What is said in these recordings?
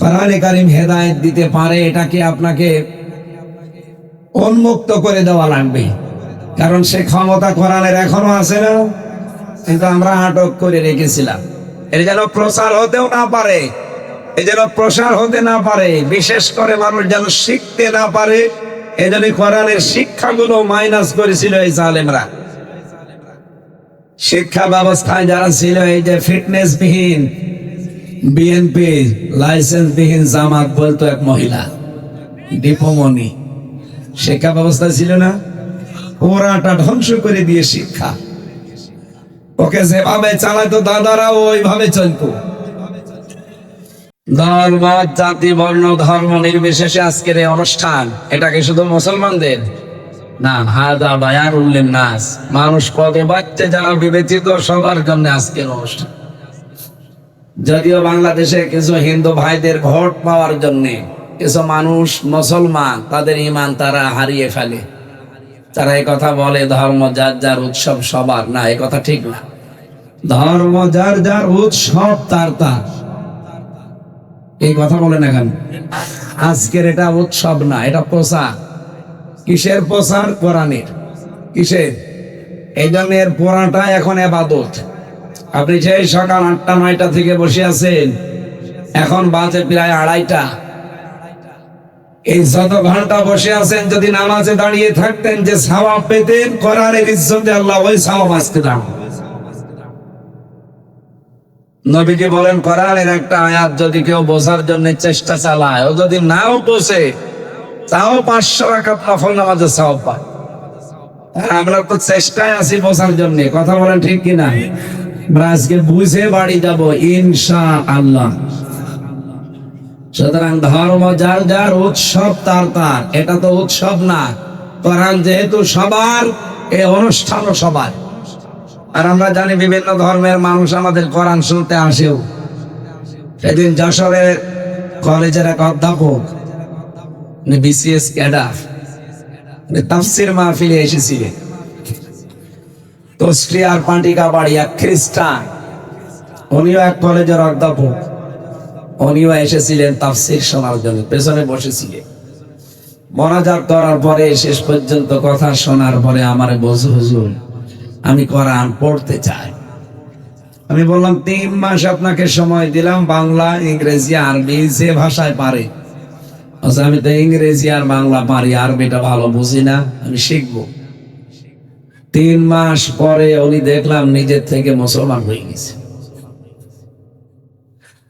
কোরআনে কারীম হেদায়েত দিতে পারে, এটাকে আপনাকে উন্মুক্ত করে দেওয়া লাগবে। কারণ সে ক্ষমতা কোরআনের এখনো আছে না, কিন্তু আমরা আটক করে রেখেছিলাম। এর যেন প্রচার হতেও না পারে, এ যেন প্রসার হতে না পারে, বিশেষ করে মানুষ যেন শিখতে না পারে, এজন্য কোরআনের শিক্ষাগুলো মাইনাস করেছিল এই জালেমরা। শিক্ষা ব্যবস্থায় যারা ছিল, এই যে ফিটনেস বিহীন বিএনপি, লাইসেন্স বিহীন জামাত বলতো এক মহিলা দীপমণি, শিক্ষা ব্যবস্থা ছিল না, ওরাটা ধ্বংস করে দিয়ে শিক্ষা, ওকে যেভাবে চালাতো দাদারা ওইভাবে চলতো। ধর্ম, জাতি, বর্ণ, ধর্ম নির্বিশেষে আজকের এই অনুষ্ঠান, এটাকে শুধু মুসলমানদের না, হাদা বায়ানুল লিন্নাস, মানুষ কত বাচ্চা যারা বিবেচিত সবার জন্য আজকের অনুষ্ঠান। যদিও বাংলাদেশে কিছু হিন্দু ভাইদের ভোট পাওয়ার জন্য কিছু মানুষ মুসলমান তাদের ঈমান তারা হারিয়ে ফেলে, তারা এই কথা বলে ধর্ম যার যার উৎসব সবার, না, এই কথা ঠিক না। ধর্ম যার যার উৎসব তার তার, এই কথা বলে না কেন? আজকের এটা উৎসব না, এটা প্রচার। কিসের প্রচার? কোরআনের। কিসের? এই জন্য এর পড়াটা এখন ইবাদত। আপনি সেই সকাল 8টা-9টা থেকে বসে আছেন, এখন বাজে প্রায় 2:30। এই যত ঘন্টা বসে আছেন, যদি নামাজে দাঁড়িয়ে থাকতেন যে সওয়াব পেতেন, কোরআনের ইজ্জতে আল্লাহ ওই সওয়াব আজকে দাও। নবীজি বলেন, কোরআনের একটা আয়াত যদি কেউ বোঝার জন্য চেষ্টা চালায়, ও যদি নাও বোঝে, তাও 500 রাকাত নফল নামাজের সওয়াব পায়। আমরা তো চেষ্টায় আছি বোঝার জন্য, কথা বলেন ঠিক কিনা? আমরা আজকে বুঝে বাড়ি যাব ইনশাআল্লাহ। সুতরাং ধর্ম যার যার, উৎসব তার তার, এটা তো উৎসব না। কোরআন যেহেতু সবার, এই অনুষ্ঠানও সবার। আর আমরা জানি বিভিন্ন ধর্মের মানুষ আমাদের কোরআন শুনতে আসেও। সেদিন যশোরের কলেজের এক অধ্যাপক, বিসিএস ক্যাডার, তাফসীর মাহফিলে এসেছিলেন। কুষ্টিয়ার পান্ডিকা বাড়ি, এক খ্রিস্টান, উনিও এক কলেজের অধ্যাপক, উনিও এসেছিলেন তাফসীর শোনার জন্য, পেছনে বসেছিলেন। মোনাজাত করার পরে শেষ পর্যন্ত কথা শোনার পরে আমারে বলছে, হুজুর আমি কোরআন পড়তে চাই। আমি বললাম 3 মাস আপনাকে সময় দিলাম, বাংলা, ইংরেজি, আরবি যে ভাষায় পারে। আচ্ছা, আমি তো ইংরেজি আর বাংলা পারি, আরবিটা ভালো বুঝি না, আমি শিখবো। 3 মাস পরে উনি দেখলাম নিজের থেকে মুসলমান হয়ে গেছে।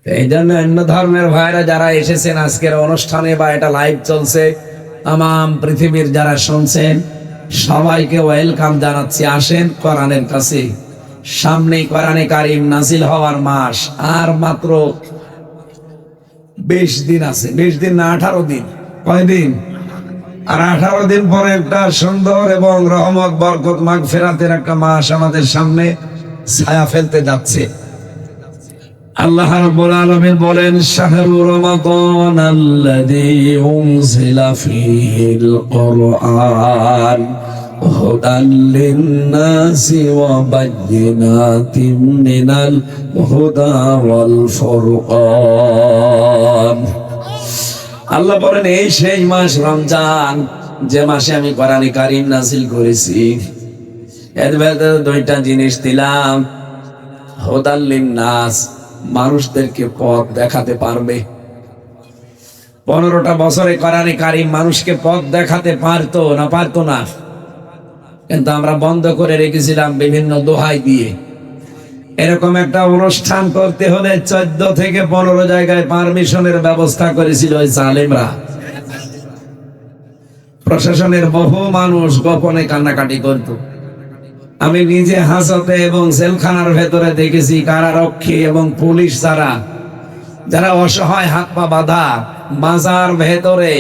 এই জন্য অন্য ধর্মের ভাইরা যারা এসেছেন আজকের অনুষ্ঠানে বা এটা লাইভ চলছে, তাম পৃথিবীর যারা শুনছেন, সবাইকে ওয়েলকাম জানাচ্ছি। আসেন কোরআনের কাছে। সামনেই কোরআনে কারীম নাজিল হওয়ার মাস, আর মাত্র 20 দিন আছে। 20 দিন না, 18 দিন। কয়দিন? আর 18 দিন পরে একটা সুন্দর এবং রহমত, বরকত, মাগফিরাতের একটা মাস আমাদের সামনে ছায়া ফেলতে যাচ্ছে। আল্লাহ রাব্বুল আলামিন বলেন, শাহরু রমাদান আল্লাযী উনজিলা ফীহিল কুরআন হুদাল লিন-নাসি ওয়া বায়্যিনাতিম মিনাল হুদা ওয়াল ফুরকান। আল্লাহ বলেন, এই সেই মাস রমজান, যে মাসে আমি কোরআনে কারীম নাযিল করেছি। এর ভেতরে 2টা জিনিস দিলাম। হুদাল লিন-নাস, মানুষদেরকে পথ দেখাতে পারবে। 15টা বছরে কোরআনে কারীম মানুষকে পথ দেখাতে পারতো না? পারতো না। কিন্তু আমরা বন্ধ করে রেখেছিলাম বিভিন্ন দোহাই দিয়ে। এরকম একটা অনুষ্ঠান করতে হলে 14 থেকে 15 জায়গায় পারমিশনের ব্যবস্থা করেছিল ওই জালেমরা। প্রশাসনের বহু মানুষ গোপনে কান্নাকাটি করত। আমি নিজে হাজতে এবং জেলখানার ভেতরে দেখেছি কারারক্ষী এবং পুলিশ যারা অসহায়, হাত পা বাঁধা, মাজার ভেতরে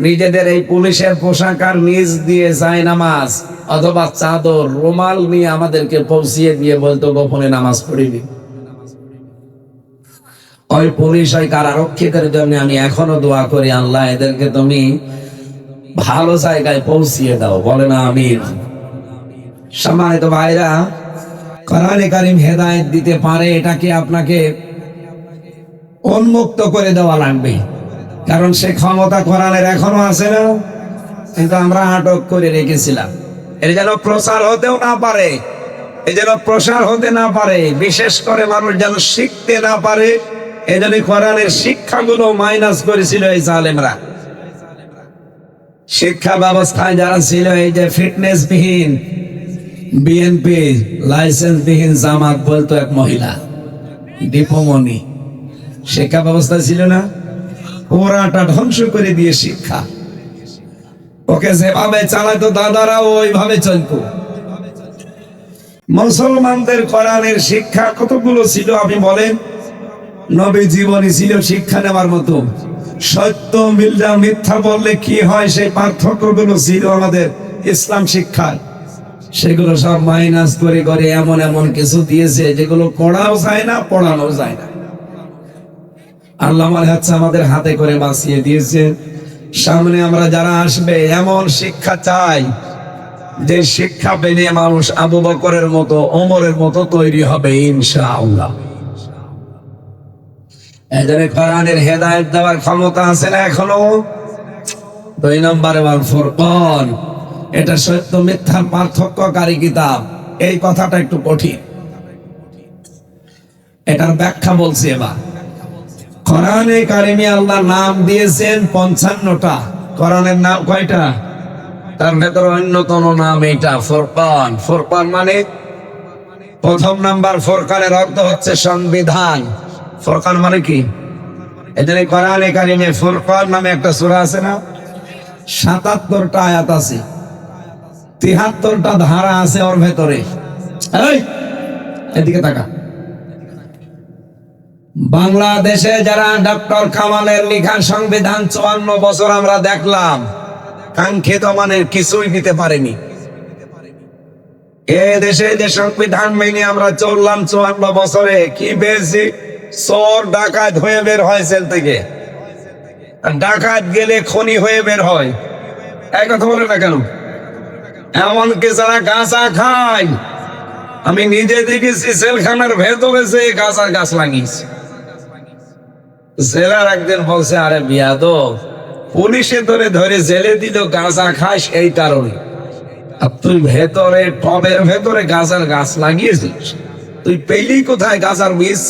নিজেদের এই পুলিশের পোশাক আর নিজ দিয়ে যায় নামাজ অথবা চাদর, রুমাল নিয়ে আমাদেরকে পৌঁছিয়ে দিয়ে বলতো গোপনে নামাজ পড়িনি। ওই পুলিশ, ওই কারারক্ষীদের জন্য আমি এখনো দোয়া করি, আল্লাহ এদেরকে তুমি ভালো জায়গায় পৌঁছিয়ে দাও। বলে না আমিন। সম্মানিত ভাইরা, কোরআনে কারীম হেদায়েত দিতে পারে, এটাকে আপনাকে উন্মুক্ত করে দেওয়া লাগবে, কারণ সে ক্ষমতা কোরআনের এখনো আছে না, কিন্তু আমরা আটক করে রেখেছিলাম। এর যেন প্রচার হতেও না পারে, এই যেন প্রসার হতে না পারে, বিশেষ করে মানুষ যেন শিখতে না পারে, এই জন্য কোরআনের শিক্ষাগুলো মাইনাস করেছিল এই জালেমরা। শিক্ষা ব্যবস্থায় যারা ছিল, এই যে ফিটনেস বিহীন বিএনপি, লাইসেন্স বিহীন জামাত বলতো এক মহিলা দীপমণি, শিক্ষা ব্যবস্থা ছিল না, ওরাটা ধ্বংস করে দিয়ে শিক্ষা, ওকে যেভাবে চালাতো দাদারা ওইভাবে চলতো। মুসলমানদের কোরআনের শিক্ষা কতগুলো ছিল আপনি বলেন? নবী জীবনী ছিল শিক্ষা নেওয়ার মতো। সত্য মিল্লা মিথ্যা বললে কি হয় সেই পার্থক্যগুলো ছিল আমাদের ইসলাম শিক্ষায়। সেগুলো সব মাইনাস করে করে এমন এমন কিছু দিয়েছে যেগুলো পড়াও যায় না, পড়ানো যায় না। আল্লাহ আমাদের হাতে করে বাঁচিয়ে দিয়েছে। সামনে আমরা যারা আসবে এমন শিক্ষা চাই যে শিক্ষা পেলে মানুষ আবু বকরের মতো, ওমরের মতো তৈরি হবে ইনশাআল্লাহ। এজন্য কোরআনের হেদায়েত দেওয়ার ক্ষমতা আছে না এখনো? 2 নম্বরে আল ফুরকান, এটা সত্য মিথ্যার পার্থক্যকারী কিতাব। এই কথাটা একটু কঠিন, এটার ব্যাখ্যা বলছি এবার। কোরআনে কারিমে আল্লাহ নাম দিয়েছেন 55টা। কোরআনের নাম কয়টা? তার ভেতরে অন্যতম নাম এইটা ফুরকান। ফুরকান মানে প্রথম নাম্বার, ফুরকানের অর্থ হচ্ছে সংবিধান। ফুরকান মানে কি? এজন্য কোরআনে কারিমে ফুরকান নামে একটা সূরা আছে না, 77টা আয়াত আছে, 73টা ধারা আছে ওর ভেতরে। এই এদিকে তাকা। বাংলাদেশে যারা ডক্টর কামালের লেখা সংবিধান 54 বছর আমরা দেখলাম, কাঙ্ক্ষিত মানের কিছুই দিতে পারেনি। এ দেশে যে সংবিধান মেনে আমরা চললাম 54 বছরে, কি পেয়েছি? চোর ডাকাত হয়ে বের হয় জেল থেকে, ডাকাত গেলে খনি হয়ে বের হয়। এক কথা বলে না কেন? এমনকি যারা গাঁজা খায়, আমি নিজে দেখেছি জেলখানার ভেতরে যে গাঁজার গাছ লাগিয়েছে। জেলার একদিন বলছে, আরে বিয়াদব, পুলিশে ধরে জেলে দিল গাঁজা খাস এই কারণে, আর তুই ভেতরে টবের ভেতরে গাঁজার গাছ লাগিয়েছিস, তুই পেলি কোথায় গাঁজার বীজ?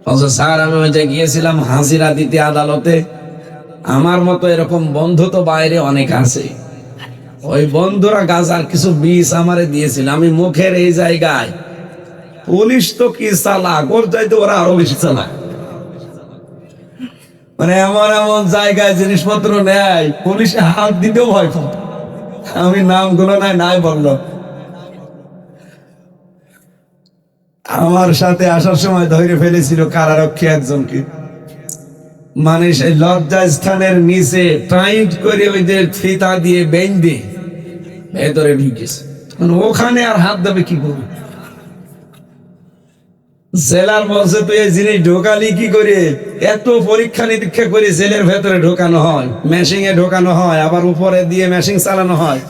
বলছে, স্যার আমি ওই যে গিয়েছিলাম হাজিরা দিতে আদালতে, আমার মতো এরকম বন্ধু তো বাইরে অনেক আছে, ওই বন্ধুরা গাঁজার কিছু বীজ আমারে দিয়েছিল, আমি মুখের এই জায়গায়, পুলিশ তো কি চালাক, ওর চাইতে ওরা আরো বেশি চালাক। মানে এমন এমন জায়গায় জিনিসপত্র নেয়, পুলিশে হাত দিতেও ভয় পায়। আমি নামগুলো নাই বললো। আমার সাথে আসার সময় ধরে ফেলেছিল কারারক্ষী একজনকে, মানে সেই লজ্জা স্থানের নিচে টাইট করে ওই যে ফিতা দিয়ে বেঁধে ভেতরে ঢুকেছে, ওখানে আর হাত দেবে কি করবে? জেলার বলছে, তুই এই জিনিস ঢোকালি কি করে? এত পরীক্ষা নিরীক্ষা করে জেলের ভেতরে ঢোকানো হয়, মেশিং এ ঢোকানো হয়, আবার উপরে দিয়ে মেশিং চালানো হয়।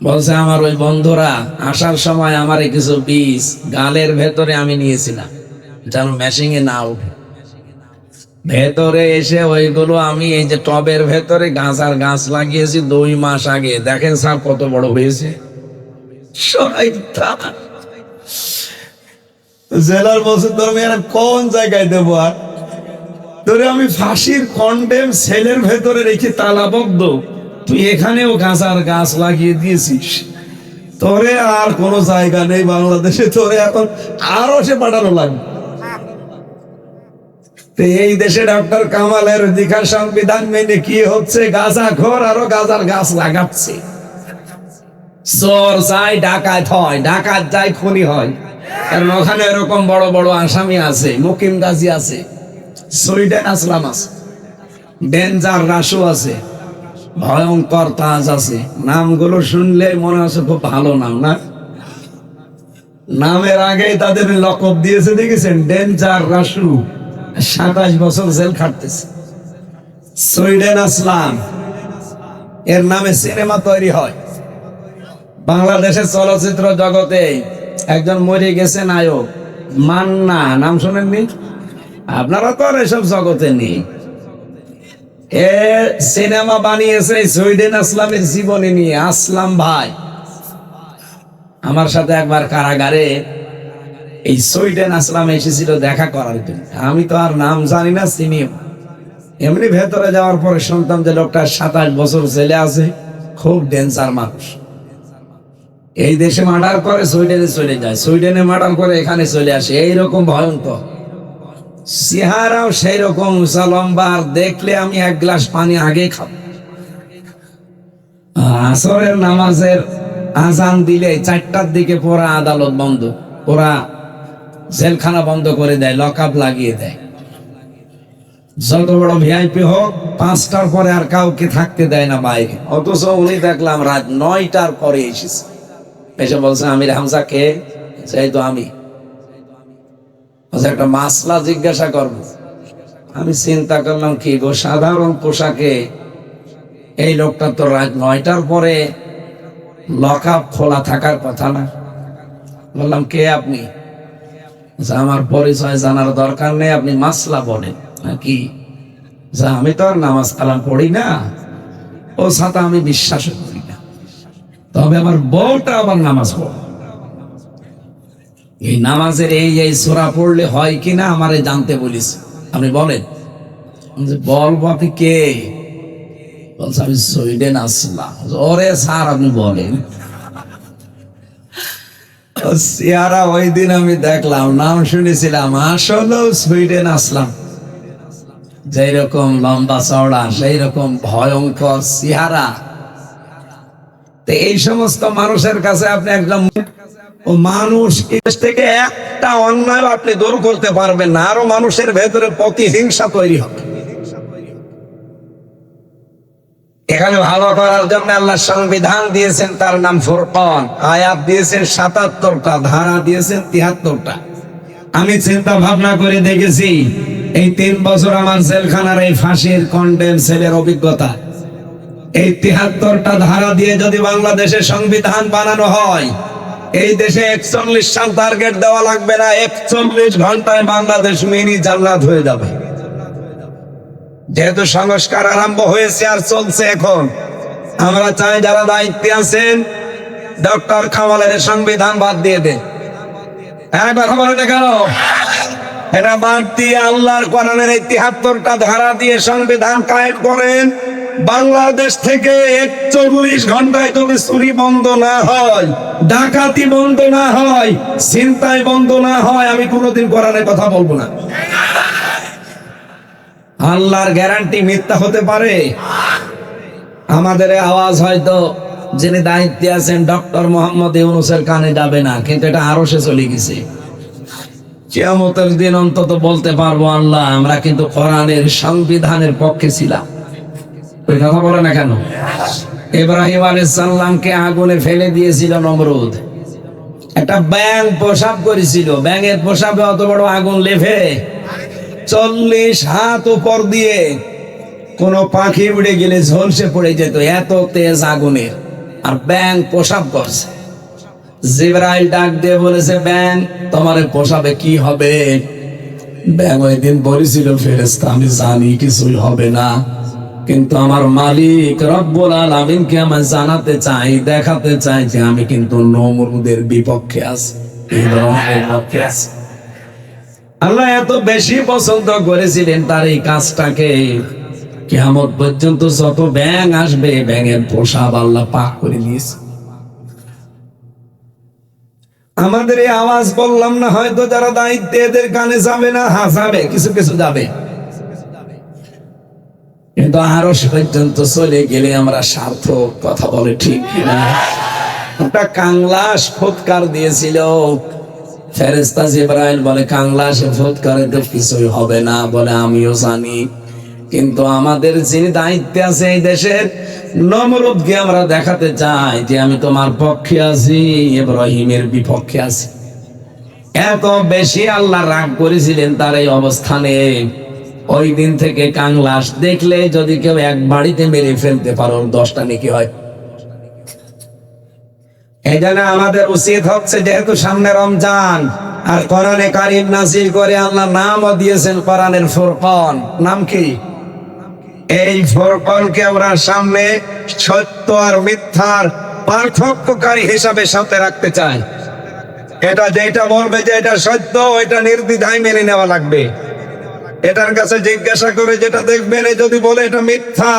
বলছে, আমার ওই বন্ধুরা আসার সময় আমার কিছু বীজ গালের ভেতরে আমি নিয়েছিলাম যেন মেশিং এ না উঠে। ভেতরে এসে ওইগুলো আমি এই যে টবের ভেতরে গাঁজার গাছ লাগিয়েছি 2 মাস আগে, দেখেন স্যার কত বড় হয়েছে। জেলার বলছে, তোর মেয়েরা কোন জায়গায় দেবো, আর তোরে আমি ফাঁসির কন্ডেম সেলের ভেতরে রেখে তালাবদ্ধ, তুই এখানেও গাঁজার গাছ লাগিয়ে দিয়েছিস, তোরে আর কোনো জায়গা নেই বাংলাদেশে, তোরে এখন আরো সে পাঠানো লাগবে। এই দেশে ডক্টর কামালের লেখা সংবিধান মেনে কি হচ্ছে? গাঁজা খোর আরো গাঁজার গাছ লাগাচ্ছে, চোর যায় ডাকাত হয়, ডাকাত যায় খুনি হয়, কারণ ওখানে এরকম বড় বড় আসামি আছে, মুকিম গাজী আছে, সুইডেন আসলাম আছে, ডেঞ্জার রাসু আছে, ভয়ঙ্কর তাজ আছে। নামগুলো শুনলে মনে হচ্ছে খুব ভালো নাম না? নামের আগেই তাদের লকব দিয়েছে, দেখেছেন? ডেঞ্জার রাসু, 27 বছর জেল খাটতেছে। সুইডেন আসলাম, এর নামে সিনেমা তৈরি হয়। বাংলাদেশের চলচ্চিত্র জগতে একজন মরে গেছে নায়ক, মান্না, নাম শোনেননি? আপনারা তো আর এসব জগতে নেই। এ সিনেমা বানিয়েছে সুইডেন আসলামের জীবনী নিয়ে। আসলাম ভাই আমার সাথে একবার কারাগারে এই সুইডেন আসলাম এসেছিল দেখা করার জন্য। আমি তো আর নাম জানি না, চিনিও। এমনি ভেতরে যাওয়ার পরে শুনতাম যে লোকটার 27 বছর ছেলে আছে, খুব ডেঞ্জার মানুষ। এই দেশে মার্ডার করে সুইডেনে চলে যায়, সুইডেনে মার্ডার করে এখানে চলে আসে। এইরকম ভয়ঙ্কর চেহারাও সেই রকম উঁচা লম্বা। আর দেখলে আমি এক গ্লাস পানি আগে খাব। আসরের নামাজের আজান দিলে 4টার দিকে পুরা আদালত বন্ধ, পুরা জেলখানা বন্ধ করে দেয়, লক আপ লাগিয়ে দেয়। যত বড় ভিআইপি হোক 5টার পরে আর কাউকে থাকতে দেয় না বাইরে। অথচ উনি দেখলাম রাত 9টার পরে এসেছে, এসে বলছে আমির হামজা কে? সেই তো আমি। একটা মাসলা জিজ্ঞাসা করবো। আমি চিন্তা করলাম কি গো, সাধারণ পোশাকে এই লোকটা তো রাত 9টার পরে লক আপ খোলা থাকার কথা না। বললাম কে আপনি? আমার পরিচয় জানার দরকার নেই, আপনি মাসলা বলেন নাকি? আমি তো আর নামাজ কালাম পড়ি না, ও সাথে আমি বিশ্বাস করি না, তবে আমার বউটা আবার নামাজ পড়ে। এই নামাজের এই সূরা পড়লে হয় কিনা আমারে জানতে বলিস, আপনি বলেন। বলবো আপনি কে? বলছে আমি সুইডেন আসলাম। ওরে স্যার আপনি বলেন। চেহারা ওই দিন আমি দেখলাম, নাম শুনেছিলাম, আসলে সুইডেন আসলাম। যেই রকম লম্বা চওড়া, সেই রকম ভয়ঙ্কর চেহারা। তো এই সমস্ত মানুষের কাছে আপনি একদম মানুষ থেকে একটা অন্যায় আপনি দূর করতে পারবেন না, আরো মানুষের ভেতরে প্রতিহিংসা তৈরি হবে। এখানে ভালো করার জন্য আল্লাহ সংবিধান দিয়েছেন, তার নাম ফুরকান। আয়াত দিয়েছেন 77টা, ধারা দিয়েছেন 73টা। আমি চিন্তা ভাবনা করে দেখেছি, এই 3 বছর আমার জেলখানার এই ফাঁসির কন্ডেম সেলের অভিজ্ঞতা, এই 73টা ধারা দিয়ে যদি বাংলাদেশের সংবিধান বানানো হয়, এই দেশে 41 সাল টার্গেট দেওয়া লাগবে না, 41 ঘন্টায় বাংলাদেশ মিনি জান্নাত হয়ে যাবে। যেহেতু সংস্কার আরম্ভ হয়েছে আর চলছে, এখন আমরা চাই যারা দায়িত্বে আছেন ডক্টর কামালের সংবিধান বাদ দিয়ে দেন। একবার খবর দেখানো, এটা বাদ দিয়ে আল্লাহর কোরআনের এই 73টা ধারা দিয়ে সংবিধান কায়েম করেন। বাংলাদেশ থেকে 41 ঘন্টায় যদি চুরি বন্ধ না হয়, ডাকাতি বন্ধ না হয়, ছিনতাই বন্ধ না হয়, আমি কোনোদিন কোরআনের কথা বলবো না। আল্লাহর গ্যারান্টি মিথ্যা হতে পারে? আমাদের আওয়াজ হয়তো যিনি দায়িত্বে আছেন ডক্টর মোহাম্মদ ইউনূসের কানে যাবে না, কিন্তু এটা আরশে চলে গেছে। কিয়ামতের দিন অন্তত বলতে পারবো, আল্লাহ আমরা কিন্তু কোরআনের সংবিধানের পক্ষে ছিলাম। ওই কথা বলে না কেন? ইব্রাহিম আলাইহিস সালামকে আগুনে ফেলে দিয়েছিল নমরুদ। একটা ব্যাঙ পেশাব করেছিল, ব্যাঙের পেশাবে অত বড় আগুন লেভে 40 হাত উপর দিয়ে কোন পাখি উড়ে গেলে ঝলসে পড়ে যেত, এত তেজ আগুনের। আর ব্যাঙ পেশাব করছে। জিবরাইল ডাক দিয়ে বলেছে, ব্যাঙ তোমার পেশাবে কি হবে? ব্যাঙ ওই দিন বলেছিল, ফেরেশতা আমি জানি কিছুই হবে না, কিন্তু আমার মালিক রব্বুল আলামিনকে আমি জানাতে চাই, দেখাতে চাই যে আমি কিন্তু নমরুদের বিপক্ষে আছি, ইব্রাহিমের পক্ষে আছি। আল্লাহ এত বেশি পছন্দ করেছিলেন তার এই কাজটাকে, কিয়ামত পর্যন্ত যত ব্যাঙ আসবে ব্যাঙের পেশাব আল্লাহ পাক করে দিয়েছে। আমাদের এই আওয়াজ বললাম না, হয়তো যারা দায়িত্বে এদের কানে যাবে না, হ্যাঁ যাবে, কিছু কিছু যাবে, কিন্তু আরশ পর্যন্ত চলে গেলে আমরা সার্থক। কথা বলে ঠিক না? একটা কাংলাস ফুৎকার দিয়েছিল ফেরেশতা জিবরাইল, বলে কাংলাসে ফুৎকারে তো কিছুই হবে না, বলে আমিও জানি, কিন্তু আমাদের যিনি দায়িত্বে আছে এই দেশের নমরুদকে আমরা দেখাতে চাই যে আমি তোমার পক্ষে আছি, ইব্রাহিমের বিপক্ষে আছি। এত বেশি আল্লাহ রাগ করেছিলেন তার এই অবস্থানে। ওই দিন থেকে কাংলাস দেখলে যদি কেউ এক বাড়িতে মেরে ফেলতে পারো 10টা নেকি হয়। এই জন্য আমাদের উচিত হচ্ছে, যেহেতু সামনে রমজান, আর কোরআনে কারীম নাযিল করে আল্লাহ নামও দিয়েছেন কোরআনের ফুরকান। নাম কি? এই ফুরকানকে আমরা সামনে সত্য আর মিথ্যার পার্থক্যকারী হিসাবে সাথে রাখতে চাই। এটা যেটা বলবে যে এটা সত্য, এটা নির্দ্বিধায় মেনে নেওয়া লাগবে। এটার কাছে জিজ্ঞাসা করে যেটা দেখবেন, যদি বলে এটা মিথ্যা,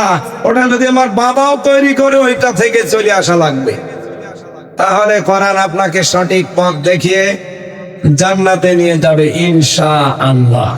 ওটা যদি আমার বাবাও তৈরি করে ওইটা থেকে চলে আসা লাগবে। তাহলে কোরআন আপনাকে সঠিক পথ দেখিয়ে জান্নাতে নিয়ে যাবে ইনশাআল্লাহ।